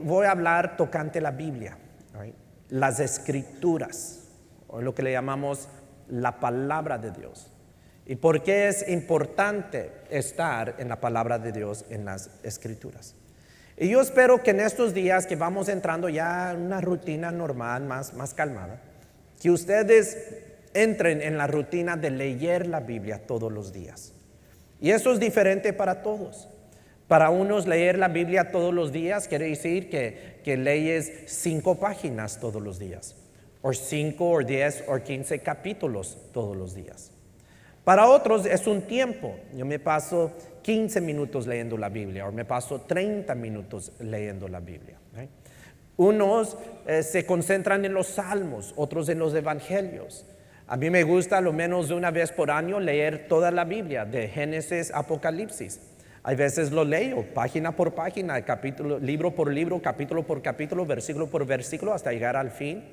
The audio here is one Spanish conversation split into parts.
voy a hablar tocante la Biblia, right? Las escrituras, o lo que le llamamos la palabra de Dios. ¿Y por qué es importante estar en la palabra de Dios, en las escrituras? Y yo espero que en estos días que vamos entrando ya en una rutina normal, más calmada, que ustedes entren en la rutina de leer la Biblia todos los días. Y eso es diferente para todos. Para unos leer la Biblia todos los días quiere decir que lees 5 páginas todos los días, o 5 o 10 o 15 capítulos todos los días. Para otros es un tiempo. Yo me paso 15 minutos leyendo la Biblia, o me paso 30 minutos leyendo la Biblia, ¿eh? Unos se concentran en los salmos, otros en los evangelios. A mí me gusta lo menos una vez por año leer toda la Biblia, de Génesis a Apocalipsis. Hay veces lo leo página por página, capítulo, libro por libro, capítulo por capítulo, versículo por versículo, hasta llegar al fin.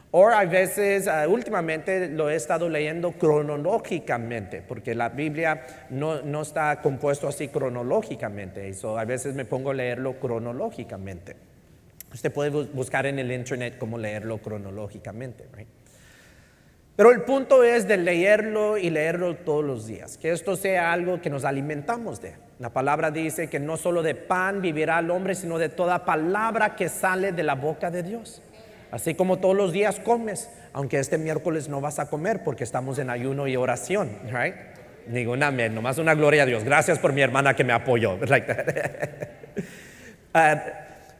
O hay veces, últimamente lo he estado leyendo cronológicamente, porque la Biblia no está compuesto así cronológicamente. Eso, a veces me pongo a leerlo cronológicamente. Usted puede buscar en el internet cómo leerlo cronológicamente, right? Pero el punto es de leerlo y leerlo todos los días, que esto sea algo que nos alimentamos de. La palabra dice que no solo de pan vivirá el hombre, sino de toda palabra que sale de la boca de Dios. Así como todos los días comes, aunque este miércoles no vas a comer porque estamos en ayuno y oración, right? Ningún amén, nomás una gloria a Dios. Gracias por mi hermana que me apoyó.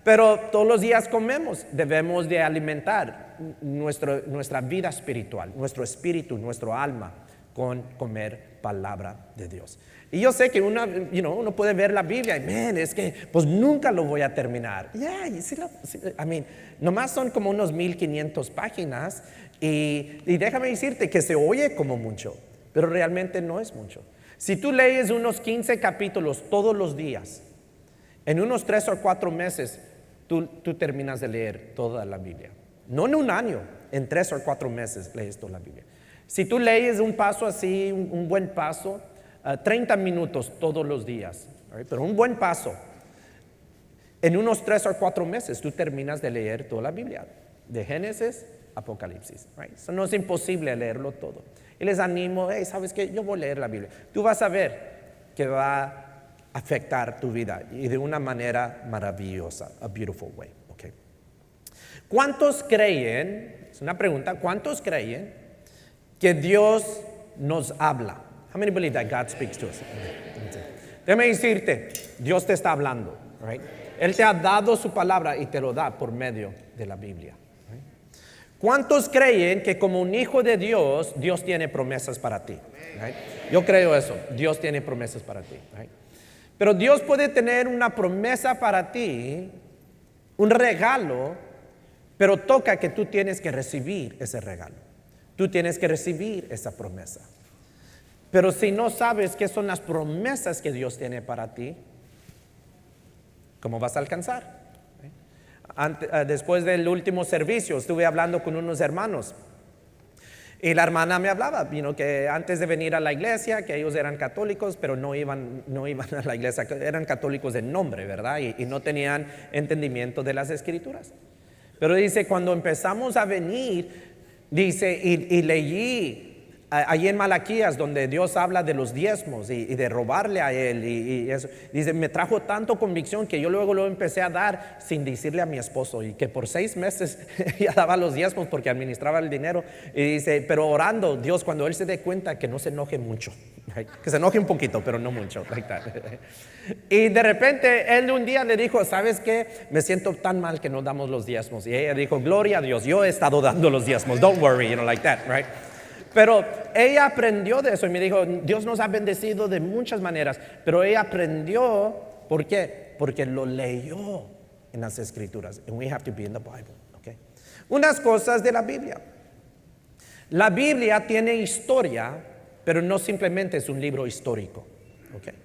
Pero todos los días comemos, debemos de alimentar nuestra vida espiritual, nuestro espíritu, nuestro alma, con comer palabra de Dios. Y yo sé que uno puede ver la Biblia y, es que pues nunca lo voy a terminar. Nomás son como unos 1500 páginas y déjame decirte que se oye como mucho, pero realmente no es mucho. Si tú lees unos 15 capítulos todos los días, en unos 3 o 4 meses, tú terminas de leer toda la Biblia. No en un año, en 3 o 4 meses lees toda la Biblia. Si tú lees un paso así, un buen paso, 30 minutos todos los días, right? Pero un buen paso, en unos 3 o 4 meses tú terminas de leer toda la Biblia, de Génesis a Apocalipsis, right? Eso no es imposible leerlo todo. Y les animo, ¿sabes qué? Yo voy a leer la Biblia. Tú vas a ver que va a afectar tu vida y de una manera maravillosa, a beautiful way, okay? ¿Cuántos creen, es una pregunta, cuántos creen que Dios nos habla? How many believe that God speaks to us? Déjame decirte, Dios te está hablando, right? Él te ha dado su palabra y te lo da por medio de la Biblia, right? ¿Cuántos creen que como un hijo de Dios, Dios tiene promesas para ti, right? Yo creo eso, Dios tiene promesas para ti, right? Pero Dios puede tener una promesa para ti, un regalo, pero toca que tú tienes que recibir ese regalo. Tú tienes que recibir esa promesa. Pero si no sabes qué son las promesas que Dios tiene para ti, ¿cómo vas a alcanzar? Después del último servicio estuve hablando con unos hermanos y la hermana me hablaba, que antes de venir a la iglesia, que ellos eran católicos, pero no iban a la iglesia, eran católicos de nombre, ¿verdad? Y no tenían entendimiento de las escrituras. Pero dice, cuando empezamos a venir, dice, y leí allí en Malaquías, donde Dios habla de los diezmos y de robarle a Él y eso, dice, me trajo tanto convicción que yo luego lo empecé a dar sin decirle a mi esposo, y que por 6 meses ya daba los diezmos porque administraba el dinero. Y dice, pero orando, Dios, cuando Él se dé cuenta, que no se enoje mucho, right? Que se enoje un poquito, pero no mucho, like that. Y de repente Él un día le dijo, ¿sabes qué? Me siento tan mal que no damos los diezmos. Y ella dijo, gloria a Dios, yo he estado dando los diezmos, don't worry, like that, right? Pero ella aprendió de eso y me dijo, Dios nos ha bendecido de muchas maneras, pero ella aprendió, ¿por qué? Porque lo leyó en las escrituras. And we have to be in the Bible, okay? Unas cosas de la Biblia. La Biblia tiene historia, pero no simplemente es un libro histórico, okay?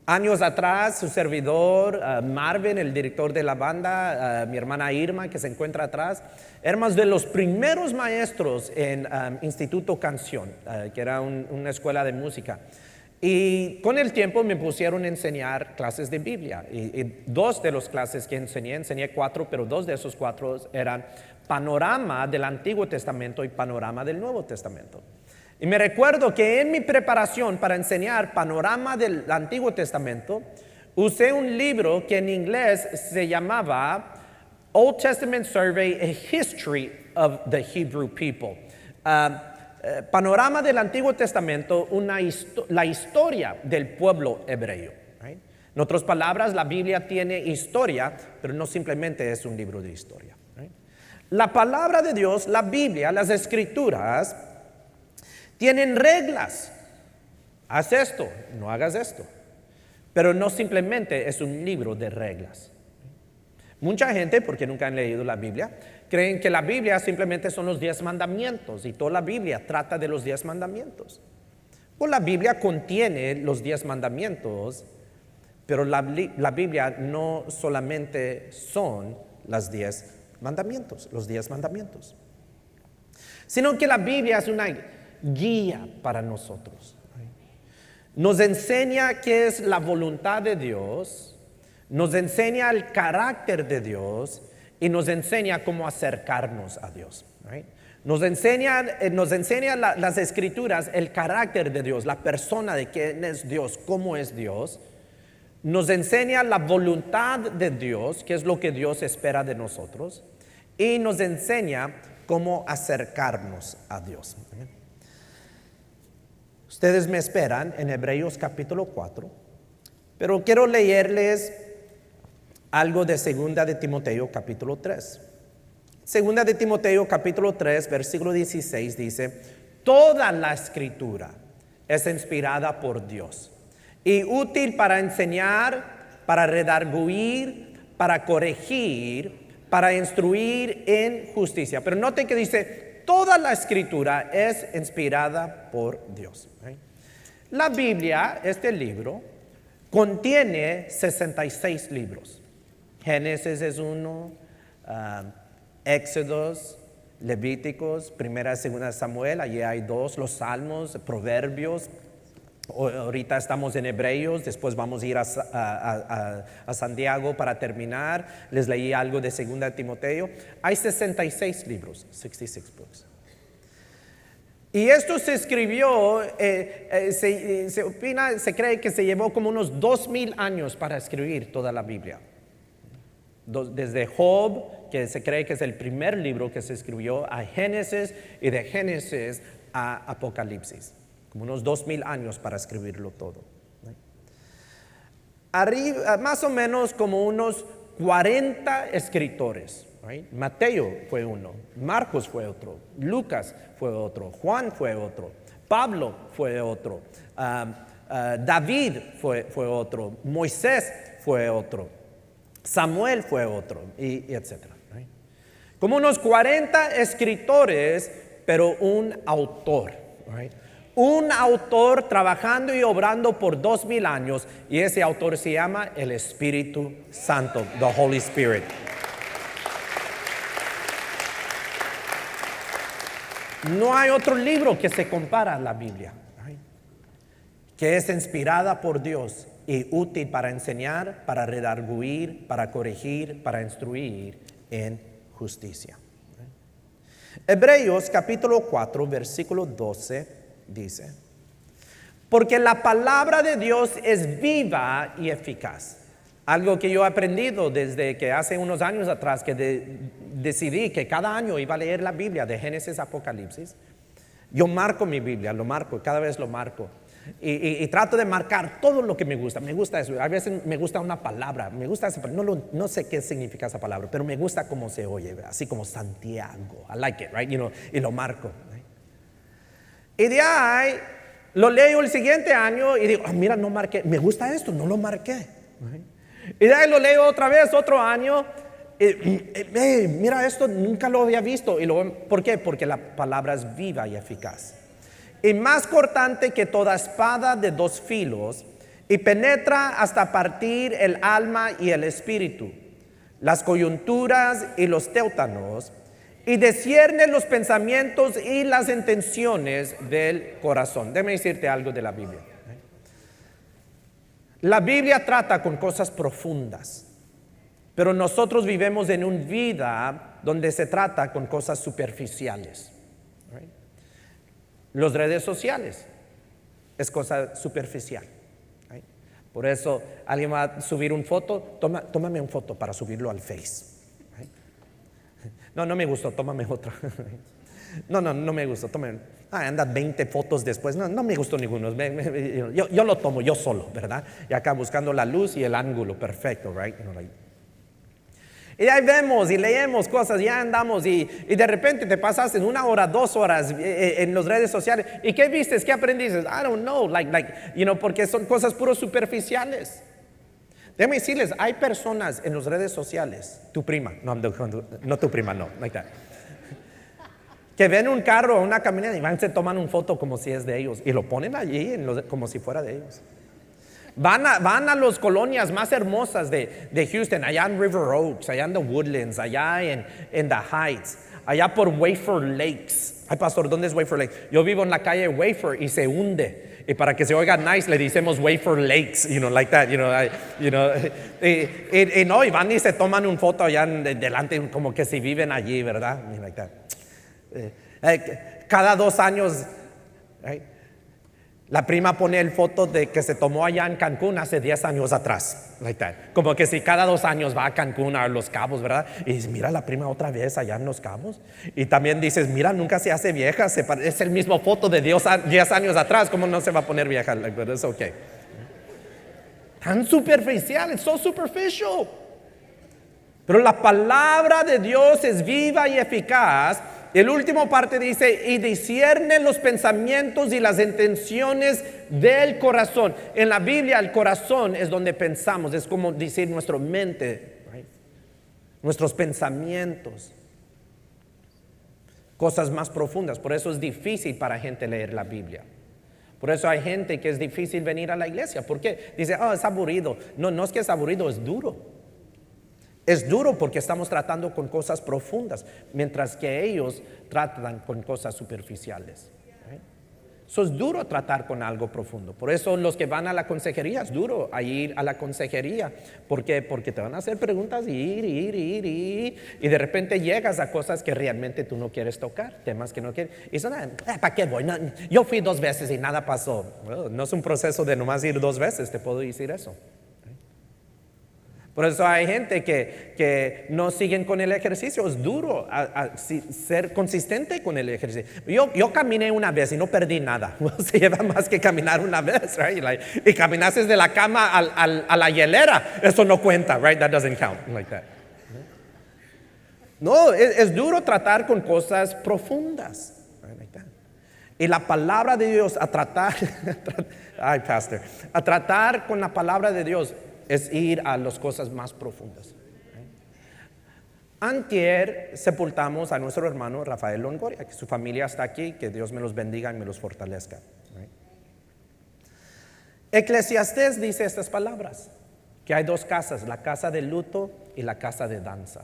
Años atrás, su servidor, Marvin, el director de la banda, mi hermana Irma, que se encuentra atrás, éramos de los primeros maestros en Instituto Canción, que era una escuela de música. Y con el tiempo me pusieron a enseñar clases de Biblia. Y dos de las clases que enseñé 4, pero 2 de esos 4 eran panorama del Antiguo Testamento y panorama del Nuevo Testamento. Y me recuerdo que en mi preparación para enseñar panorama del Antiguo Testamento, usé un libro que en inglés se llamaba Old Testament Survey, a History of the Hebrew People. Panorama del Antiguo Testamento, la historia del pueblo hebreo. Right? En otras palabras, la Biblia tiene historia, pero no simplemente es un libro de historia. Right? La palabra de Dios, la Biblia, las Escrituras, tienen reglas. Haz esto, no hagas esto. Pero no simplemente es un libro de reglas. Mucha gente, porque nunca han leído la Biblia, creen que la Biblia simplemente son los 10 mandamientos y toda la Biblia trata de los 10 mandamientos. Pues la Biblia contiene los 10 mandamientos, pero la Biblia no solamente son los 10 mandamientos, sino que la Biblia es una guía para nosotros. Nos enseña qué es la voluntad de Dios, nos enseña el carácter de Dios y nos enseña cómo acercarnos a Dios. Right? Nos enseña las Escrituras el carácter de Dios, la persona de quién es Dios, cómo es Dios. Nos enseña la voluntad de Dios, qué es lo que Dios espera de nosotros. Y nos enseña cómo acercarnos a Dios. Ustedes me esperan en Hebreos capítulo 4, pero quiero leerles algo de 2 de Timoteo capítulo 3. 2 de Timoteo capítulo 3, versículo 16 dice: toda la Escritura es inspirada por Dios y útil para enseñar, para redarguir, para corregir, para instruir en justicia. Pero noten que dice: toda la Escritura es inspirada por Dios. La Biblia, este libro, contiene 66 libros. Génesis es uno, Éxodos, Levíticos, Primera y Segunda de Samuel, allí hay 2, los Salmos, Proverbios. Ahorita estamos en Hebreos, después vamos a ir a Santiago para terminar. Les leí algo de 2 de Timoteo. Hay 66 libros, 66 books. Y esto se escribió, se cree que se llevó como unos 2000 años para escribir toda la Biblia. Desde Job, que se cree que es el primer libro que se escribió, a Génesis, y de Génesis a Apocalipsis. Como unos 2000 años para escribirlo todo. Arriba, más o menos como unos 40 escritores. Right? Mateo fue uno, Marcos fue otro, Lucas fue otro, Juan fue otro, Pablo fue otro, David fue otro, Moisés fue otro, Samuel fue otro, y etcétera. Right? Como unos 40 escritores, pero un autor. Right? Un autor trabajando y obrando por 2000 años, y ese autor se llama el Espíritu Santo, the Holy Spirit. No hay otro libro que se compara a la Biblia, right? Que es inspirada por Dios y útil para enseñar, para redarguir, para corregir, para instruir en justicia. Hebreos capítulo 4, versículo 12 dice: porque la palabra de Dios es viva y eficaz. Algo que yo he aprendido desde que hace unos años atrás, que decidí que cada año iba a leer la Biblia de Génesis a Apocalipsis. Yo marco mi Biblia, lo marco, cada vez lo marco. Y trato de marcar todo lo que me gusta. Me gusta eso. A veces me gusta una palabra, me gusta esa palabra. No sé qué significa esa palabra, pero me gusta cómo se oye, así como Santiago. I like it, right? Y lo marco. Right? Y de ahí lo leo el siguiente año y digo: mira, no marqué, me gusta esto, no lo marqué. Right? Y de ahí lo leo otra vez, otro año. Mira esto, nunca lo había visto. ¿Por qué? Porque la palabra es viva y eficaz. Y más cortante que toda espada de 2 filos, y penetra hasta partir el alma y el espíritu, las coyunturas y los tétanos, y discierne los pensamientos y las intenciones del corazón. Déjame decirte algo de la Biblia. La Biblia trata con cosas profundas, pero nosotros vivimos en una vida donde se trata con cosas superficiales. Right? Las redes sociales es cosa superficial. Right? Por eso alguien va a subir una foto, tómame una foto para subirlo al Face. Right? No me gustó, tómame otra. No me gustó, tómame. Anda 20 fotos después, no me gustó ninguno. Yo lo tomo yo solo, ¿verdad? Y acá buscando la luz y el ángulo perfecto, right? Y ahí vemos y leemos cosas, ya andamos y de repente te pasas en 1 hora, 2 horas en las redes sociales. ¿Y qué vistes? ¿Qué aprendiste? I don't know, porque son cosas puros superficiales. Déjame decirles, hay personas en las redes sociales, tu prima, no tu prima, no, like that, que ven un carro o una camioneta y se toman una foto como si es de ellos y lo ponen allí como si fuera de ellos. Van a las colonias más hermosas de Houston, allá en River Oaks, allá en The Woodlands, allá en The Heights, allá por Wafer Lakes. Ay, pastor, ¿dónde es Wafer Lakes? Yo vivo en la calle Wafer y se hunde. Y para que se oiga nice le decimos Wafer Lakes, like that, y van y se toman una foto allá delante como que si viven allí, ¿verdad? Like that. Cada 2 años, right? La prima pone el foto de que se tomó allá en Cancún hace 10 años atrás, like that. Como que si cada 2 años va a Cancún, a Los Cabos, ¿verdad? Y dices, mira la prima otra vez allá en Los Cabos. Y también dices, mira, nunca se hace vieja, es el mismo foto de 10 años atrás, ¿cómo no se va a poner vieja? Like, but it's okay. Tan superficial, it's so superficial. Pero la palabra de Dios es viva y eficaz. El último parte dice, y discierne los pensamientos y las intenciones del corazón. En la Biblia el corazón es donde pensamos, es como decir nuestra mente, right? Nuestros pensamientos, cosas más profundas. Por eso es difícil para gente leer la Biblia. Por eso hay gente que es difícil venir a la iglesia. ¿Por qué? Dice, es aburrido. No es que es aburrido, es duro. Es duro porque estamos tratando con cosas profundas, mientras que ellos tratan con cosas superficiales. Eso es duro tratar con algo profundo. Por eso los que van a la consejería, es duro ir a la consejería. ¿Por qué? Porque te van a hacer preguntas y ir. Y de repente llegas a cosas que realmente tú no quieres tocar, temas que no quieres. Y son, ¿para qué voy? No, yo fui 2 veces y nada pasó. Bueno, no es un proceso de nomás ir 2 veces, te puedo decir eso. Por eso hay gente que no siguen con el ejercicio. Es duro ser consistente con el ejercicio. Yo caminé 1 vez y no perdí nada. Se lleva más que caminar 1 vez, right? Y caminaste de la cama a la hielera. Eso no cuenta, right? That doesn't count like that. No, es duro tratar con cosas profundas. Right? Like that. Y la palabra de Dios a tratar con la palabra de Dios es ir a las cosas más profundas. Antier sepultamos a nuestro hermano Rafael Longoria, que su familia está aquí, que Dios me los bendiga y me los fortalezca. Eclesiastés dice estas palabras, que hay 2 casas, la casa de luto y la casa de danza.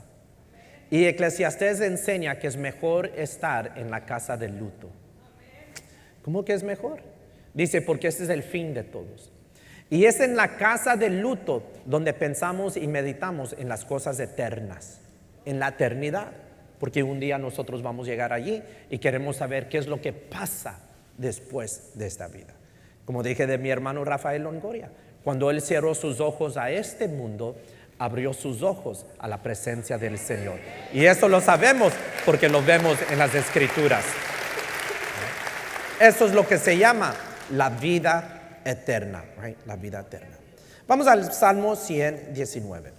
Y Eclesiastés enseña que es mejor estar en la casa de luto. ¿Cómo que es mejor? Dice, porque este es el fin de todos. Y es en la casa del luto donde pensamos y meditamos en las cosas eternas, en la eternidad. Porque un día nosotros vamos a llegar allí y queremos saber qué es lo que pasa después de esta vida. Como dije de mi hermano Rafael Longoria, cuando él cerró sus ojos a este mundo, abrió sus ojos a la presencia del Señor. Y eso lo sabemos porque lo vemos en las Escrituras. Eso es lo que se llama la vida eterna, right? La vida eterna. Vamos al Salmo 119.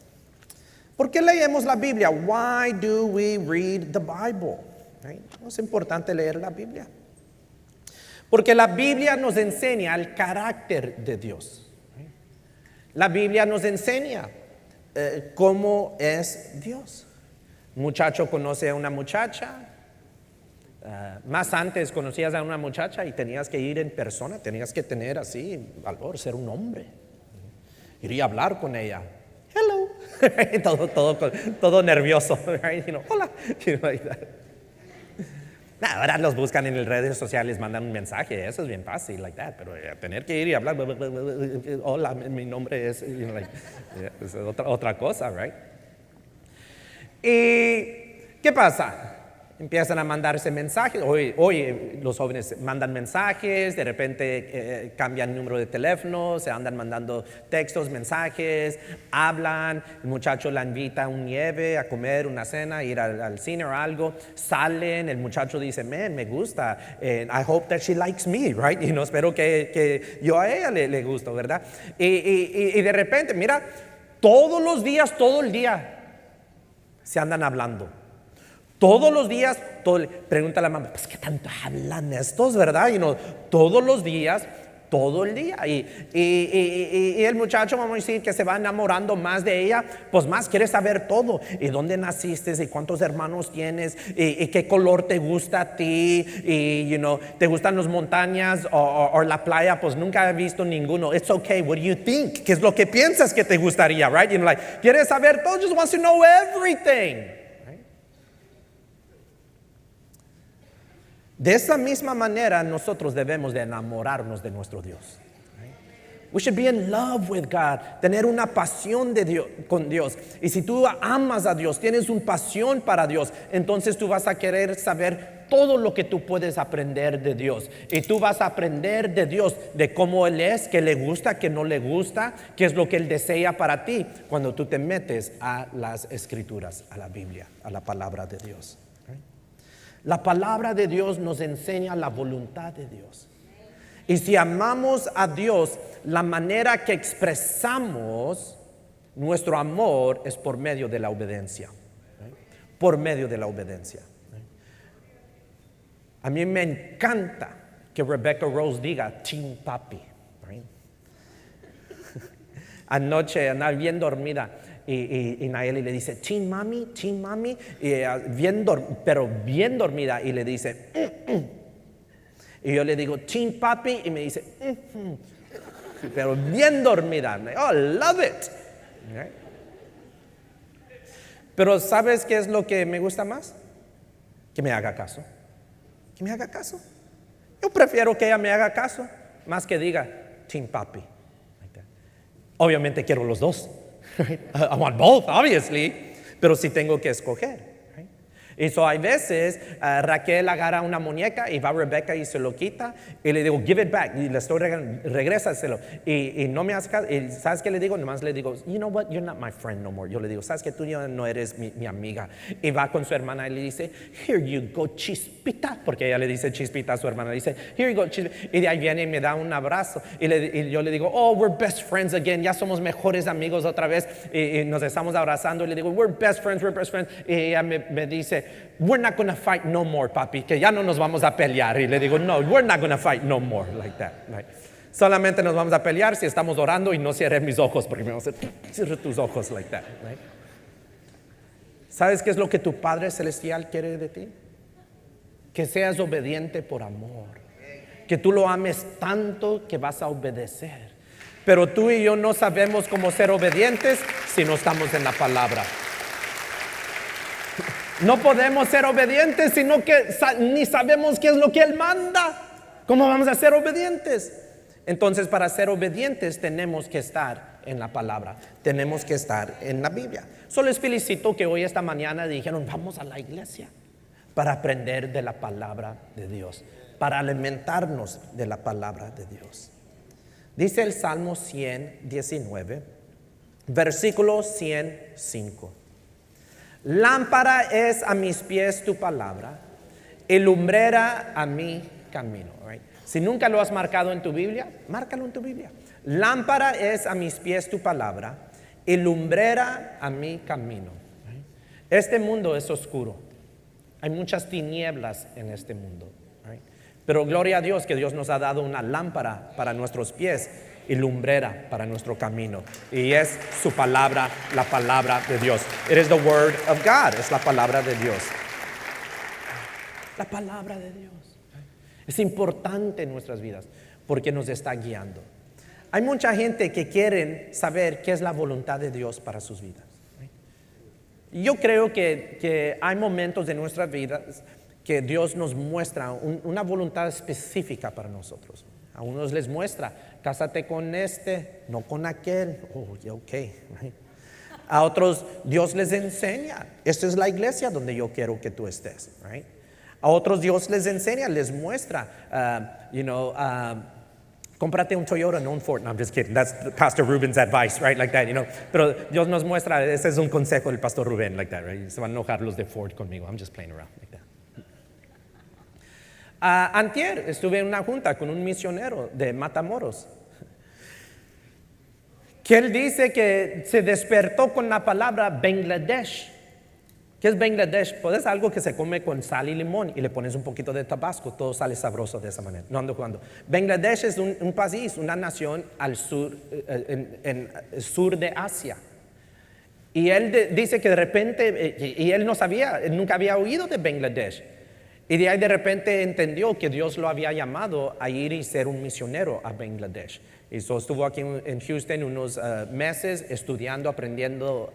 ¿Por qué leemos la Biblia? Why do we read the Bible? Right? Es importante leer la Biblia. Porque la Biblia nos enseña el carácter de Dios. Right? La Biblia nos enseña cómo es Dios. Un muchacho conoce a una muchacha. Más antes conocías a una muchacha y tenías que ir en persona, tenías que tener así valor, ser un hombre, ir y hablar con ella. Hello, todo nervioso, right? Hola, like that. Nah, ahora los buscan en las redes sociales, mandan un mensaje, eso es bien fácil, like that, pero tener que ir y hablar, hola, mi nombre es, es otra cosa, right? ¿Y qué pasa? Empiezan a mandarse mensajes. Hoy los jóvenes mandan mensajes, de repente cambian el número de teléfono, se andan mandando textos, mensajes, hablan, el muchacho la invita a un nieve, a comer, una cena, ir al cine o algo, salen, el muchacho dice, man, me gusta, I hope that she likes me, right? Y no espero que yo a ella le gusto, ¿verdad? Y de repente, mira, todos los días, todo el día, se andan hablando. Todos los días, pregunta a la mamá, pues qué tanto hablan estos, ¿verdad? Todos los días, todo el día. Y el muchacho, vamos a decir, que se va enamorando más de ella, pues más quiere saber todo. ¿Y dónde naciste? ¿Y cuántos hermanos tienes? ¿Y qué color te gusta a ti? ¿Y, te gustan las montañas o la playa? Pues nunca he visto ninguno. It's okay, what do you think? ¿Qué es lo que piensas que te gustaría, right? Quieres saber todo, just wants to know everything. De esa misma manera nosotros debemos de enamorarnos de nuestro Dios. We should be in love with God, tener una pasión con Dios. Y si tú amas a Dios, tienes una pasión para Dios, entonces tú vas a querer saber todo lo que tú puedes aprender de Dios. Y tú vas a aprender de Dios, de cómo Él es, qué le gusta, qué no le gusta, qué es lo que Él desea para ti cuando tú te metes a las Escrituras, a la Biblia, a la palabra de Dios. La palabra de Dios nos enseña la voluntad de Dios. Y si amamos a Dios, la manera que expresamos nuestro amor es por medio de la obediencia. Por medio de la obediencia. A mí me encanta que Rebecca Rose diga Team Papi. Anoche andaba bien dormida. Y Nayeli le dice, Team Mami, y pero bien dormida, y le dice, y yo le digo, Team Papi, y me dice, pero bien dormida. Oh, love it. Okay. Pero ¿sabes qué es lo que me gusta más? Que me haga caso. Que me haga caso. Yo prefiero que ella me haga caso más que diga Team Papi. Obviamente quiero los dos. I want both, obviously, pero si tengo que escoger. Y hay veces Raquel agarra una muñeca y va a Rebecca y se lo quita y le digo, give it back, y le estoy regrésaselo, y no me hace caso. Y ¿sabes qué le digo? Nomás le digo, you know what, you're not my friend no more. Yo le digo, ¿sabes que tú ya no eres mi amiga? Y va con su hermana y le dice, here you go, Chispita, porque ella le dice Chispita a su hermana, le dice, here you go, Chispita. Y de ahí viene y me da un abrazo y yo le digo, oh, we're best friends again, ya somos mejores amigos otra vez, y nos estamos abrazando y le digo, we're best friends. Y ella me dice, we're not going to fight no more, papi, que ya no nos vamos a pelear. Y le digo, no, we're not going to fight no more, like that, right? Solamente nos vamos a pelear si estamos orando y no cierre mis ojos, porque me van a hacer, cierre tus ojos, like that, right? ¿Sabes qué es lo que tu Padre Celestial quiere de ti? Que seas obediente por amor, que tú lo ames tanto que vas a obedecer. Pero tú y yo no sabemos cómo ser obedientes si no estamos en la palabra. No podemos ser obedientes sino que ni sabemos qué es lo que Él manda. ¿Cómo vamos a ser obedientes? Entonces, para ser obedientes tenemos que estar en la palabra, tenemos que estar en la Biblia. Solo les felicito que hoy esta mañana dijeron, vamos a la iglesia para aprender de la palabra de Dios, para alimentarnos de la palabra de Dios. Dice el Salmo 119, versículo 105. Lámpara es a mis pies tu palabra y lumbrera a mi camino. Right? Si nunca lo has marcado en tu Biblia, márcalo en tu Biblia. Lámpara es a mis pies tu palabra y lumbrera a mi camino. Right? Este mundo es oscuro. Hay muchas tinieblas en este mundo. Right? Pero gloria a Dios que Dios nos ha dado una lámpara para nuestros pies y lumbrera para nuestro camino, y es su palabra, la palabra de Dios. It is the word of God, es la palabra de Dios. La palabra de Dios es importante en nuestras vidas porque nos está guiando. Hay mucha gente que quiere saber qué es la voluntad de Dios para sus vidas. Yo creo que hay momentos de nuestras vidas que Dios nos muestra una voluntad específica para nosotros. A unos les muestra, cásate con este, no con aquel. Oh, yeah, okay. Right? A otros Dios les enseña, esta es la iglesia donde yo quiero que tú estés. Right? A otros Dios les enseña, les muestra, cómprate un Toyota, no un Ford. No, I'm just kidding. That's Pastor Ruben's advice, right? Like that, Pero Dios nos muestra, ese es un consejo del Pastor Rubén, like that, right? Se van a enojar los de Ford conmigo. I'm just playing around, like that. Antier estuve en una junta con un misionero de Matamoros, que él dice que se despertó con la palabra Bangladesh. ¿Qué es Bangladesh? Pues es algo que se come con sal y limón y le pones un poquito de tabasco, todo sale sabroso de esa manera. No ando jugando. Bangladesh es un país, una nación al sur, en el sur de Asia. Y él dice que de repente, y él no sabía, él nunca había oído de Bangladesh. Y de ahí de repente entendió que Dios lo había llamado a ir y ser un misionero a Bangladesh. Y estuvo aquí en Houston unos meses estudiando, aprendiendo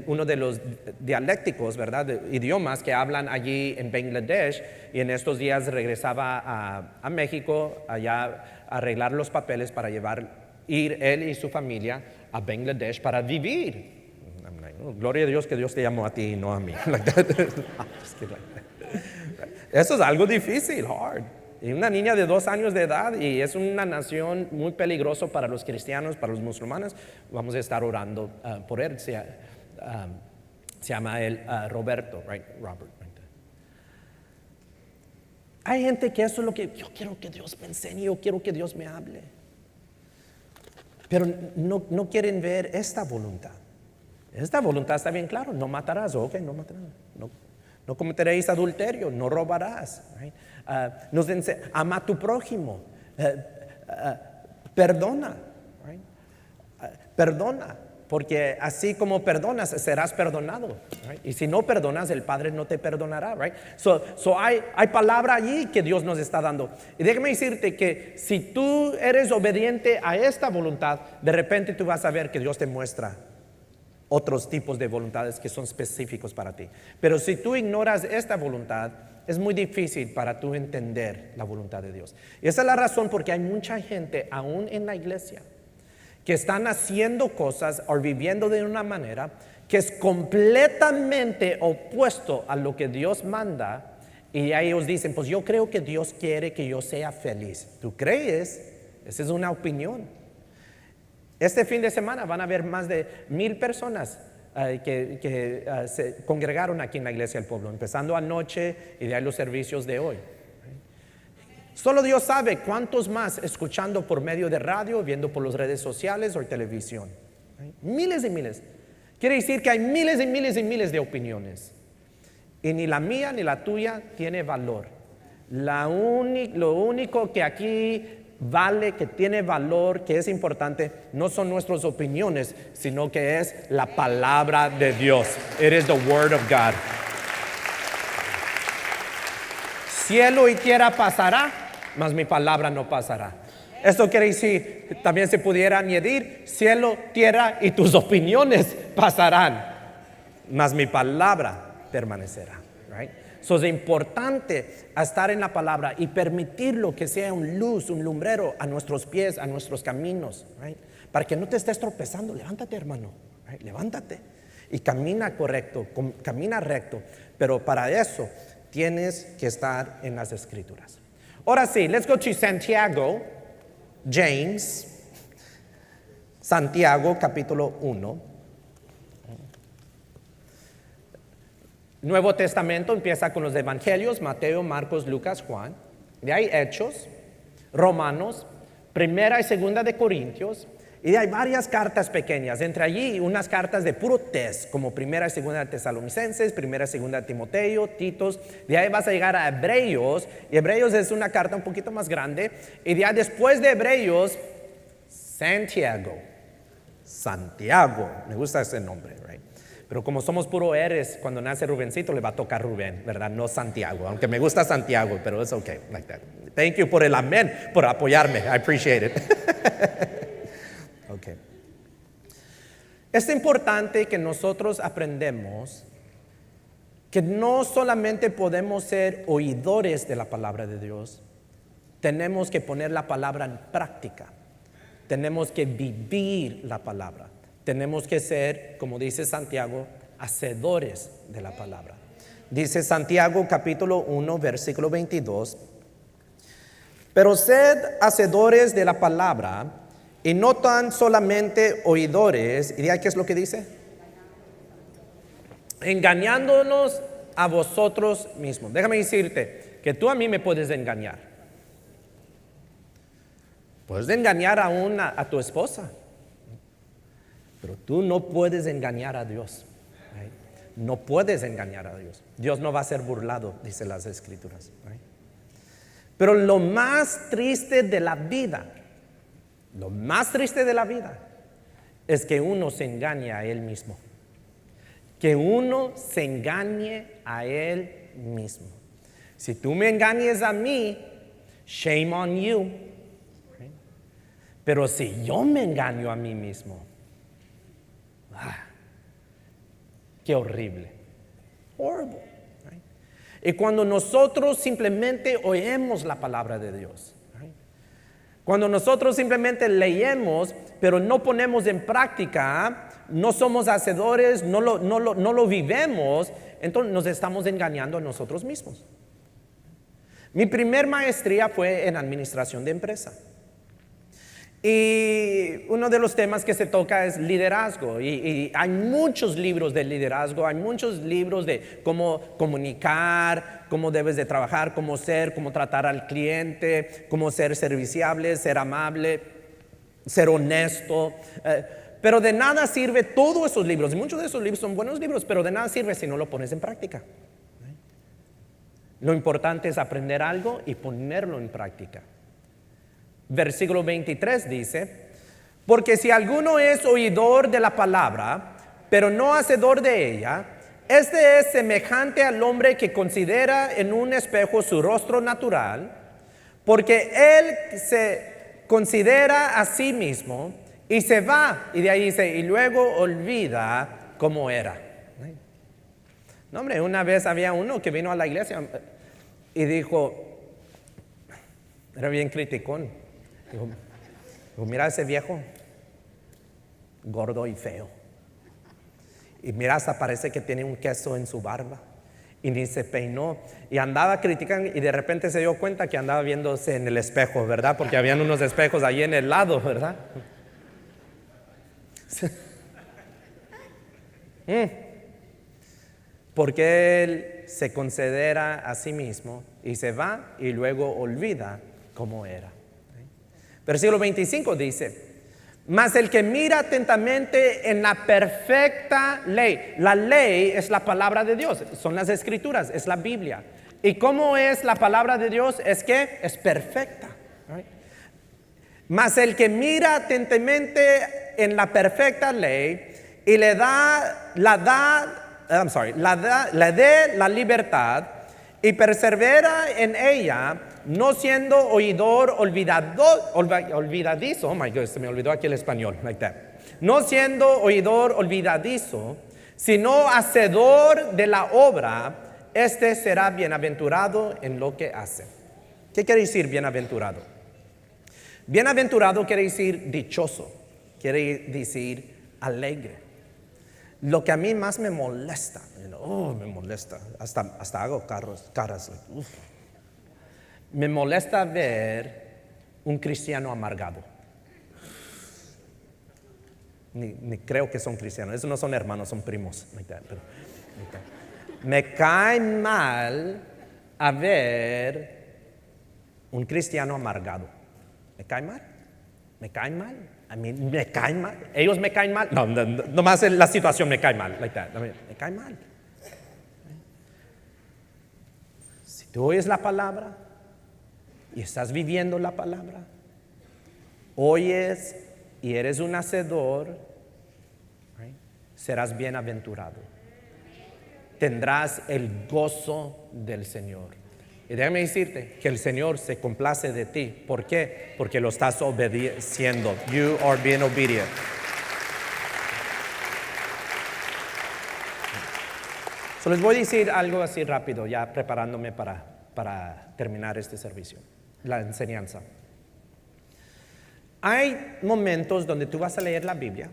uno de los dialécticos, ¿verdad? Idiomas que hablan allí en Bangladesh. Y en estos días regresaba a México, allá a arreglar los papeles para ir él y su familia a Bangladesh para vivir. Gloria a Dios que Dios te llamó a ti y no a mí. Eso es algo difícil, hard. Y una niña de 2 años de edad, y es una nación muy peligrosa para los cristianos, para los musulmanes. Vamos a estar orando por él. Se llama él Roberto, right? Robert. Right? Hay gente que eso es lo que yo quiero que Dios me enseñe, yo quiero que Dios me hable. Pero no quieren ver esta voluntad. Esta voluntad está bien claro, no matarás, ok, no matarás, no cometeréis adulterio, no robarás, right? Nos dice, ama a tu prójimo, perdona, right? Perdona, porque así como perdonas, serás perdonado, right? Y si no perdonas, el Padre no te perdonará, right? Hay palabra allí que Dios nos está dando. Y déjame decirte que si tú eres obediente a esta voluntad, de repente tú vas a ver que Dios te muestra otros tipos de voluntades que son específicos para ti. Pero si tú ignoras esta voluntad, es muy difícil para tú entender la voluntad de Dios. Y esa es la razón porque hay mucha gente, aún en la iglesia, que están haciendo cosas o viviendo de una manera que es completamente opuesto a lo que Dios manda. Y ellos dicen, pues yo creo que Dios quiere que yo sea feliz. ¿Tú crees? Esa es una opinión. Este fin de semana van a haber más de 1,000 personas que se congregaron aquí en la iglesia del pueblo, empezando anoche y de ahí los servicios de hoy. Solo Dios sabe cuántos más escuchando por medio de radio, viendo por las redes sociales o televisión. Miles y miles. Quiere decir que hay miles y miles y miles de opiniones. Y ni la mía ni la tuya tiene valor. Lo único que aquí vale, que tiene valor, que es importante, no son nuestras opiniones, sino que es la palabra de Dios. It is the word of God. Cielo y tierra pasará, mas mi palabra no pasará. Esto quiere decir, también se pudiera añadir, cielo, tierra y tus opiniones pasarán, mas mi palabra permanecerá. Right? So es importante estar en la palabra y permitirlo que sea un luz, un lumbrero a nuestros pies, a nuestros caminos, right? Para que no te estés tropezando. Levántate, hermano, right? Levántate y camina correcto, camina recto. Pero para eso tienes que estar en las Escrituras. Ahora sí, let's go to Santiago capítulo 1. Nuevo Testamento empieza con los evangelios, Mateo, Marcos, Lucas, Juan. De ahí Hechos, Romanos, Primera y Segunda de Corintios. Y de ahí varias cartas pequeñas. Entre allí unas cartas de puro test, como Primera y Segunda de Tesalonicenses, Primera y Segunda de Timoteo, Titos. De ahí vas a llegar a Hebreos. Y Hebreos es una carta un poquito más grande. Y de ahí después de Hebreos, Santiago. Me gusta ese nombre, right? Pero como somos puro eres, cuando nace Rubencito le va a tocar Rubén, ¿verdad? No Santiago, aunque me gusta Santiago, pero es okay, like that. Thank you por el amén, por apoyarme. I appreciate it. Okay. Es importante que nosotros aprendemos que no solamente podemos ser oidores de la palabra de Dios, tenemos que poner la palabra en práctica. Tenemos que vivir la palabra. Tenemos que ser, como dice Santiago, hacedores de la palabra. Dice Santiago capítulo 1, versículo 22. Pero sed hacedores de la palabra y no tan solamente oidores. ¿Y de ahí qué es lo que dice? Engañándonos a vosotros mismos. Déjame decirte que tú a mí me puedes engañar. Puedes engañar aún a tu esposa, pero tú no puedes engañar a Dios. No puedes engañar a Dios. Dios no va a ser burlado, dice las Escrituras. Pero lo más triste de la vida, es que uno se engañe a él mismo. Que uno se engañe a él mismo. Si tú me engañes a mí, shame on you. Pero si yo me engaño a mí mismo, qué horrible. Horrible. Y cuando nosotros simplemente oímos la palabra de Dios, cuando nosotros simplemente leemos, pero no ponemos en práctica, no somos hacedores, no lo vivemos, entonces nos estamos engañando a nosotros mismos. Mi primer maestría fue en administración de empresa. Y uno de los temas que se toca es liderazgo. Y hay muchos libros de liderazgo, hay muchos libros de cómo comunicar, cómo debes de trabajar, cómo ser, cómo tratar al cliente, cómo ser serviciable, ser amable, ser honesto. Pero de nada sirve todos esos libros. Y muchos de esos libros son buenos libros, pero de nada sirve si no lo pones en práctica. Lo importante es aprender algo y ponerlo en práctica. Versículo 23 dice: porque si alguno es oidor de la palabra, pero no hacedor de ella, este es semejante al hombre que considera en un espejo su rostro natural, porque él se considera a sí mismo y se va, y de ahí dice, y luego olvida cómo era. No, hombre, una vez había uno que vino a la iglesia y dijo, era bien criticón. Dijo, mira ese viejo, gordo y feo. Y mira, hasta parece que tiene un queso en su barba. Y ni se peinó. Y andaba criticando y de repente se dio cuenta que andaba viéndose en el espejo, ¿verdad? Porque habían unos espejos ahí en el lado, ¿verdad? Porque él se considera a sí mismo y se va y luego olvida cómo era. Versículo 25 dice: mas el que mira atentamente en la perfecta ley. La ley es la palabra de Dios, son las Escrituras, es la Biblia. ¿Y cómo es la palabra de Dios? Es que es perfecta. Mas el que mira atentamente en la perfecta ley y le da la libertad y persevera en ella, no siendo oidor olvidadizo, oh my God, se me olvidó aquí el español, like that. No siendo oidor olvidadizo, sino hacedor de la obra, este será bienaventurado en lo que hace. ¿Qué quiere decir bienaventurado? Bienaventurado quiere decir dichoso, quiere decir alegre. Lo que a mí más me molesta, me molesta, hasta hago caras, me molesta ver un cristiano amargado. Ni creo que son cristianos, esos no son hermanos, son primos. Me cae mal a ver un cristiano amargado. Me cae mal. A mí me caen mal. Ellos me caen mal. No, nomás la situación me cae mal. Me cae mal. Si tú oyes la palabra y estás viviendo la palabra, oyes y eres un hacedor, serás bienaventurado. Tendrás el gozo del Señor. Y déjame decirte que el Señor se complace de ti. ¿Por qué? Porque lo estás obedeciendo. You are being obedient. So, les voy a decir algo así rápido, ya preparándome para terminar este servicio, la enseñanza. Hay momentos donde tú vas a leer la Biblia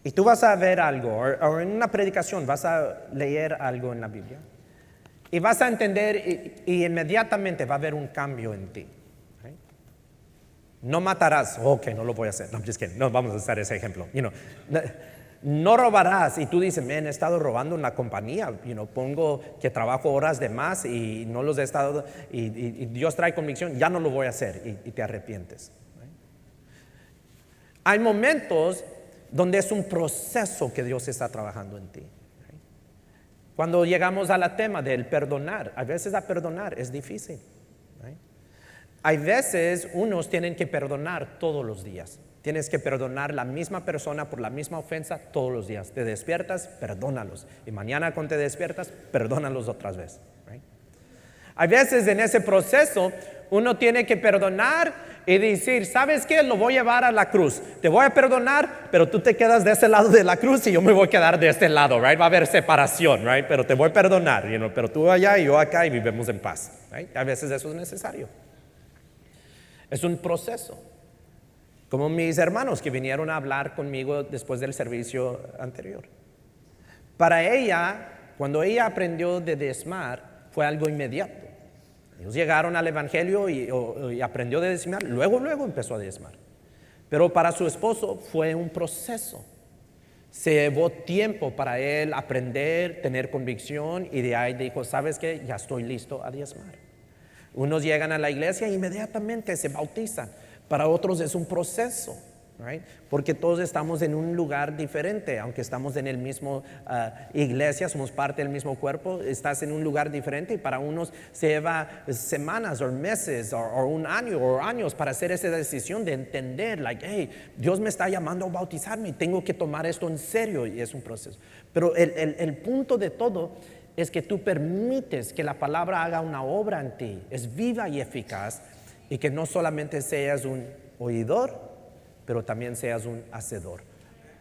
y tú vas a ver algo, o en una predicación vas a leer algo en la Biblia y vas a entender y inmediatamente va a haber un cambio en ti. ¿Okay? No matarás. Ok, no lo voy a hacer. No, just kidding. No, vamos a hacer ese ejemplo. No robarás. Y tú dices, he estado robando en la compañía. Pongo que trabajo horas de más y no los he estado. Y Dios trae convicción. Ya no lo voy a hacer. Y te arrepientes. ¿Right? Hay momentos donde es un proceso que Dios está trabajando en ti. Cuando llegamos al tema del perdonar, a veces a perdonar es difícil. ¿Right? Hay veces unos tienen que perdonar todos los días. Tienes que perdonar la misma persona por la misma ofensa todos los días. Te despiertas, perdónalos. Y mañana cuando te despiertas, perdónalos otra vez. Right? Hay veces en ese proceso uno tiene que perdonar y decir, ¿sabes qué? Lo voy a llevar a la cruz. Te voy a perdonar, pero tú te quedas de ese lado de la cruz y yo me voy a quedar de este lado, right? Va a haber separación, right? Pero te voy a perdonar, pero tú allá y yo acá y vivimos en paz, right? A veces eso es necesario. Es un proceso. Como mis hermanos que vinieron a hablar conmigo después del servicio anterior. Para ella, cuando ella aprendió de diezmar, fue algo inmediato. Ellos llegaron al evangelio y aprendió de diezmar, luego empezó a diezmar. Pero para su esposo fue un proceso. Se llevó tiempo para él aprender, tener convicción y de ahí dijo, ¿sabes qué? Ya estoy listo a diezmar. Unos llegan a la iglesia e inmediatamente se bautizan. Para otros es un proceso, right? Porque todos estamos en un lugar diferente, aunque estamos en el mismo iglesia, somos parte del mismo cuerpo, estás en un lugar diferente y para unos se lleva semanas o meses o un año o años para hacer esa decisión de entender, hey, Dios me está llamando a bautizarme y tengo que tomar esto en serio y es un proceso. Pero el punto de todo es que tú permites que la palabra haga una obra en ti, es viva y eficaz. Y que no solamente seas un oidor, pero también seas un hacedor.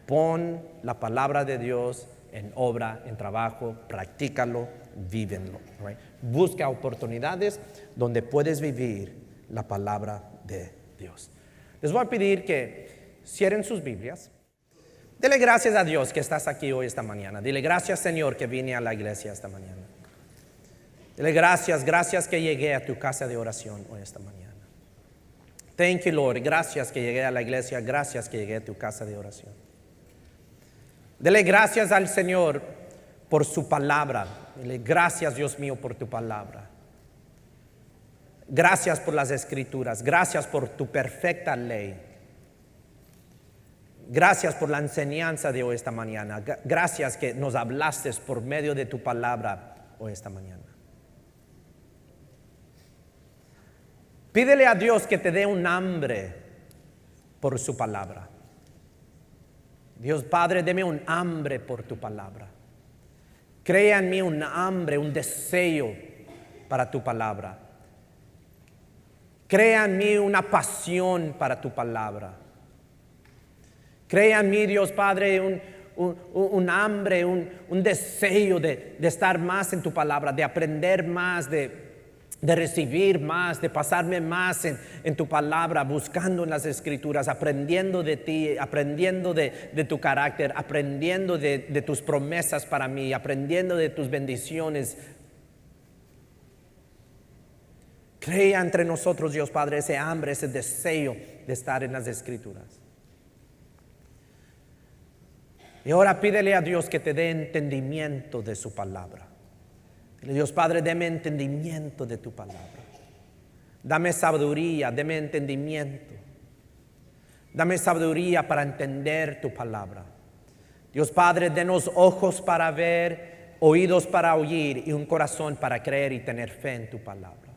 Pon la palabra de Dios en obra, en trabajo, practícalo, vívenlo. Right? Busca oportunidades donde puedes vivir la palabra de Dios. Les voy a pedir que cierren sus Biblias. Dele gracias a Dios que estás aquí hoy esta mañana. Dile gracias, Señor, que vine a la iglesia esta mañana. Dile gracias que llegué a tu casa de oración hoy esta mañana. Thank you, Lord. Gracias que llegué a la iglesia. Gracias que llegué a tu casa de oración. Dele gracias al Señor por su palabra. Dile gracias, Dios mío, por tu palabra. Gracias por las escrituras. Gracias por tu perfecta ley. Gracias por la enseñanza de hoy esta mañana. Gracias que nos hablaste por medio de tu palabra hoy esta mañana. Pídele a Dios que te dé un hambre por su palabra. Dios Padre, deme un hambre por tu palabra. Crea en mí un hambre, un deseo para tu palabra. Crea en mí una pasión para tu palabra. Crea en mí, Dios Padre, un hambre, un deseo de estar más en tu palabra, de aprender más, de recibir más, de pasarme más en tu palabra, buscando en las escrituras, aprendiendo de ti, aprendiendo de tu carácter, aprendiendo de tus promesas para mí, aprendiendo de tus bendiciones. Crea entre nosotros, Dios Padre, ese hambre, ese deseo de estar en las escrituras. Y ahora pídele a Dios que te dé entendimiento de su palabra. Dios Padre, deme entendimiento de tu palabra. Dame sabiduría, dame entendimiento. Dame sabiduría para entender tu palabra. Dios Padre, denos ojos para ver, oídos para oír y un corazón para creer y tener fe en tu palabra.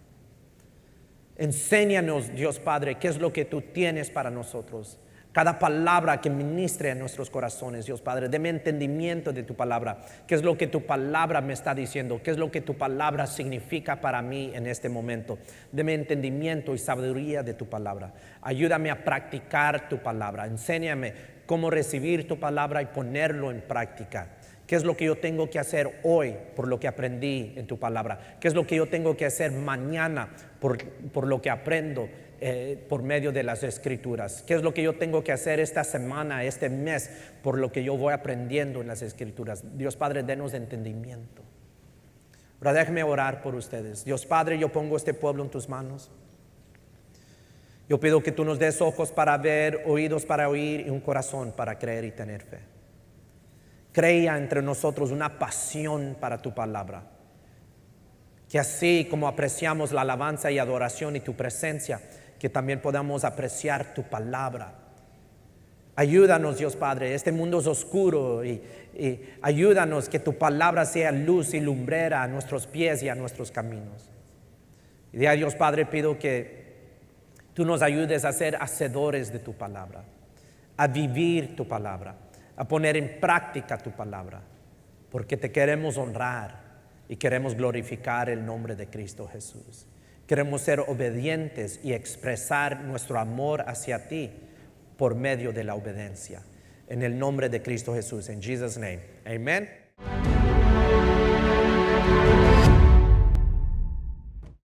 Enséñanos, Dios Padre, qué es lo que tú tienes para nosotros. Cada palabra que ministre a nuestros corazones, Dios Padre, deme entendimiento de tu palabra. ¿Qué es lo que tu palabra me está diciendo? ¿Qué es lo que tu palabra significa para mí en este momento? Deme entendimiento y sabiduría de tu palabra. Ayúdame a practicar tu palabra. Enséñame cómo recibir tu palabra y ponerlo en práctica. ¿Qué es lo que yo tengo que hacer hoy por lo que aprendí en tu palabra? ¿Qué es lo que yo tengo que hacer mañana por lo que aprendo por medio de las Escrituras? ¿Qué es lo que yo tengo que hacer esta semana, este mes, por lo que yo voy aprendiendo en las Escrituras? Dios Padre, denos entendimiento. Ahora déjame orar por ustedes. Dios Padre, yo pongo este pueblo en tus manos. Yo pido que tú nos des ojos para ver, oídos para oír y un corazón para creer y tener fe. Crea entre nosotros una pasión para tu palabra. Que así como apreciamos la alabanza y adoración y tu presencia, que también podamos apreciar tu palabra. Ayúdanos, Dios Padre, este mundo es oscuro y ayúdanos que tu palabra sea luz y lumbrera a nuestros pies y a nuestros caminos. Y de ahí, Dios Padre, pido que tú nos ayudes a ser hacedores de tu palabra, a vivir tu palabra, a poner en práctica tu palabra, porque te queremos honrar y queremos glorificar el nombre de Cristo Jesús. Queremos ser obedientes y expresar nuestro amor hacia ti por medio de la obediencia. En el nombre de Cristo Jesús, en Jesus' name, amen.